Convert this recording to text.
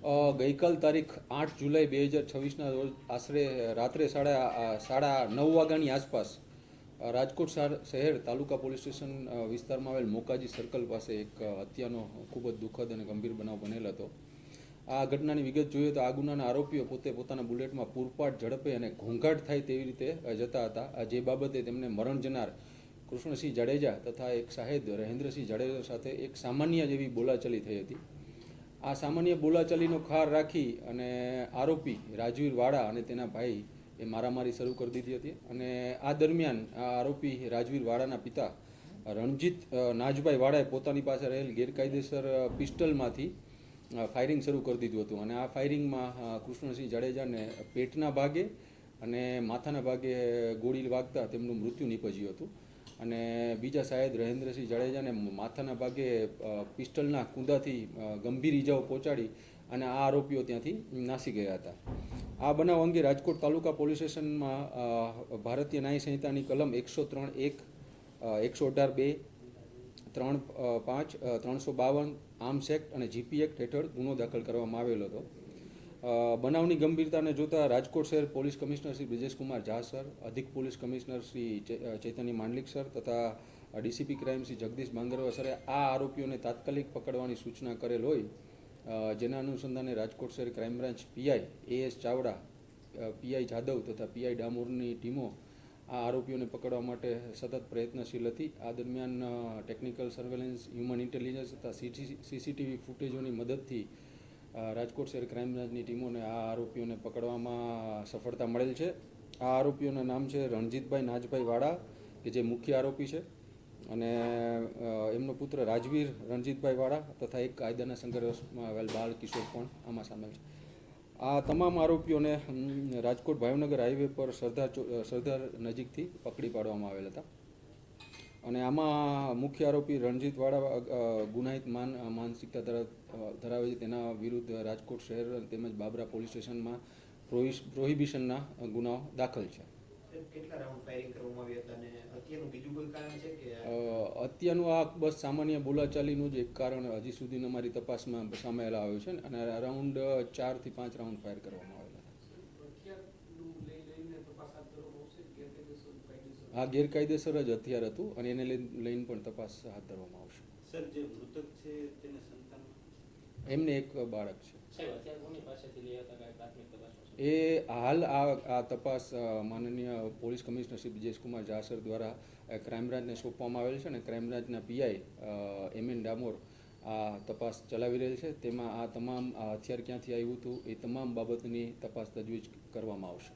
ગઈકાલ તારીખ 8 જુલાઈ 2026ના રોજ આશરે રાત્રે સાડા 9 વાગ્યાની આસપાસ રાજકોટ શહેર તાલુકા પોલીસ સ્ટેશન વિસ્તારમાં આવેલ મોકાજી સર્કલ પાસે એક હત્યાનો ખૂબ જ દુઃખદ અને ગંભીર બનાવ બનેલ હતો. આ ઘટનાની વિગત જોઈએ તો આ ગુનાના આરોપીઓ પોતાના બુલેટમાં પૂરપાટ ઝડપે અને ઘોંઘાટ થાય તેવી રીતે જતા હતા. જે બાબતે તેમને મરણ જનાર કૃષ્ણસિંહ જાડેજા તથા એક સાહેબ રહેન્દ્રસિંહ જાડેજા સાથે એક સામાન્ય જેવી બોલાચાલી થઈ હતી. આ સામાન્ય બોલાચાલીનો ખાર રાખી અને આરોપી રાજવીર વાડા અને તેના ભાઈ એ મારામારી શરૂ કરી દીધી હતી. અને આ દરમિયાન આ આરોપી રાજવીર વાડાના પિતા રણજીત નાજભાઈ વાડાએ પોતાની પાસે રહેલ ગેરકાયદેસર પિસ્ટલમાંથી ફાયરિંગ શરૂ કરી દીધું હતું. અને આ ફાયરિંગમાં કૃષ્ણસિંહ જાડેજાને પેટના ભાગે અને માથાના ભાગે ગોળી વાગતા તેમનું મૃત્યુ નીપજ્યું હતું. અને બીજા સાહેબ રહેન્દ્રસિંહ જાડેજાને માથાના ભાગે પિસ્ટલના કૂંદાથી ગંભીર ઈજાઓ પહોંચાડી અને આ આરોપીઓ ત્યાંથી નાસી ગયા હતા. આ બનાવ અંગે રાજકોટ તાલુકા પોલીસ સ્ટેશનમાં ભારતીય ન્યાય સંહિતાની કલમ 103(1), 118(2), 3(5), 352 આર્મ્સ એક્ટ અને જીપી એક્ટ હેઠળ ગુનો દાખલ કરવામાં આવેલો હતો. બનાવની ગંભીરતાને જોતા રાજકોટ શહેર police commissioner Shri Brijeshkumar Jha sir, અધિક પોલીસ કમિશનર શ્રી ચૈતન્ય માંડલિક સર તથા ડીસીપી ક્રાઇમ શ્રી જગદીશ બાંગરવા સરે આ આરોપીઓને તાત્કાલિક પકડવાની સૂચના કરેલ હોય, જેના અનુસંધાને રાજકોટ શહેર crime branch PI AS Chavda, PI Jadav તથા પીઆઈ ડામોરની ટીમો આ આરોપીઓને પકડવા માટે સતત પ્રયત્નશીલ હતી. આ દરમિયાન ટેકનિકલ સર્વેલન્સ, હ્યુમન ઇન્ટેલિજન્સ તથા સીસીટીવી ફૂટેજોની મદદથી રાજકોટ શહેર ક્રાઇમ બ્રાન્ચની ટીમોને આ આરોપીઓને પકડવામાં સફળતા મળેલ છે. આ આરોપીઓના નામ છે રણજીતભાઈ નાજભાઈ વાડા, કે જે મુખ્ય આરોપી છે, અને એમનો પુત્ર રાજવીર રણજીતભાઈ વાડા તથા એક કાયદાના સંઘર્ષમાં આવેલ બાળ કિશોર પણ આમાં સામેલ છે. આ તમામ આરોપીઓને રાજકોટ ભાવનગર હાઈવે પર સરદાર નજીકથી પકડી પાડવામાં આવેલ હતા. અને આમાં મુખ્ય આરોપી રણજીત વાડા ગુનાહિત માનસિકતા ધરાવે છે. તેના વિરુદ્ધ રાજકોટ શહેર તેમજ બાબરા પોલીસ સ્ટેશનમાં પ્રોહિબિશનના ગુનાઓ દાખલ છે. હત્યાનું આ બસ સામાન્ય બોલાચાલીનું જ એક કારણ હજી સુધી અમારી તપાસમાં સામે આવ્યું છે. અને અરાઉન્ડ 4 થી 5 રાઉન્ડ ફાયર કરવામાં આવેલા હતા. આ ગેરકાયદેસર જ હથિયાર હતું અને એને લઈને પણ તપાસ હાથ ધરવામાં આવશે. સર, જે મૃતક છે તેને સંતાન? એમને એક બાળક છે. એ હાલ આ તપાસ માનનીય police commissioner Shri Brijeshkumar Jha sir દ્વારા ક્રાઇમ બ્રાન્ચને સોંપવામાં આવેલ છે. અને ક્રાઇમ બ્રાન્ચના પીઆઈ એમએન ડામોર આ તપાસ ચલાવી રહેલ છે. તેમાં આ તમામ હથિયાર ક્યાંથી આવ્યું હતું એ તમામ બાબતની તપાસ તજવીજ કરવામાં આવશે.